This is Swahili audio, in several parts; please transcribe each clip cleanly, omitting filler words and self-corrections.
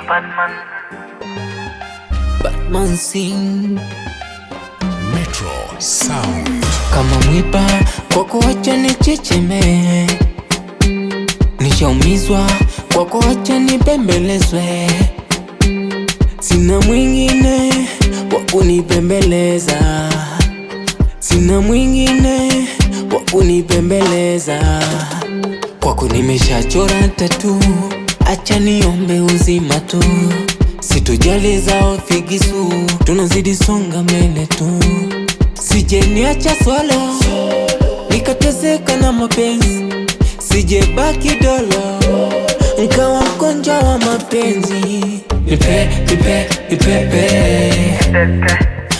Batman. Batman sing Metro Sound. kama mwiba kwako, wacha nichecheme. Nishaumizwa kwako, wacha nibembelezwe. Sina mwingine wa kunibembeleza, sina mwingine wa kunibembeleza. Kwako nimeshachora tatu, acha niombe uzima tu. Sitojali zao figisu, tunazidi songa mbele tu. Sije niacha swalo, nikateseka na mapenzi. Sije baki dolo, nikawa mgonjwa wa mapenzi. Nipe, nipe, nipepe,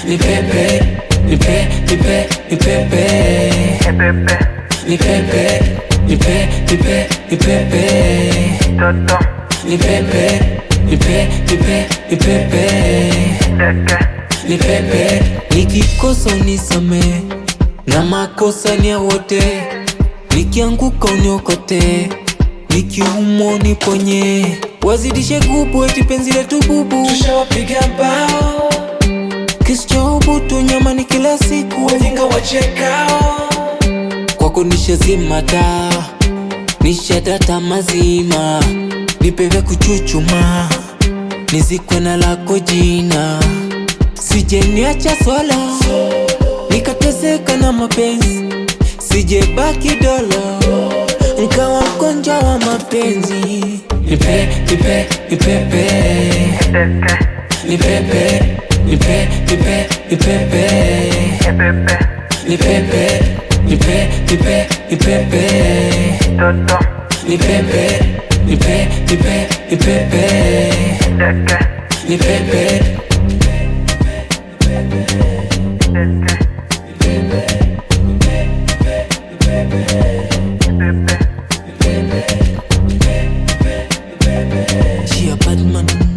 nipepe, nipe, nipe, nipepe, nipepe, nipe, nipe, nipepe, nipepe, nipe, nipe, nipepe, nipepe. Nikikosa unisamehe, na makosa ni ya wote. Nikianguka uniokote, nikiumwa uniponye. Wazidishe gubu eti penzi letu bubu, tushawapiga bao. kisi cha ubutu nyama ni kila siku, Wajinga wachekao. kwako nishazima taa, nishadata mazima. Nipe vya kuchuchuma, nizikwe na lako jina. Sije niacha swala, nikateseka na mapenzi. Sije baki dolo, nikawa mgonjwa wa mapenzi. Nipe, nipe, nipepe, nipepe, nipe, nipe, nipepe, nipepe, nipe, nipe, nipepe, nipepe, nipe, nipe, nipepe, nipepe. Batman.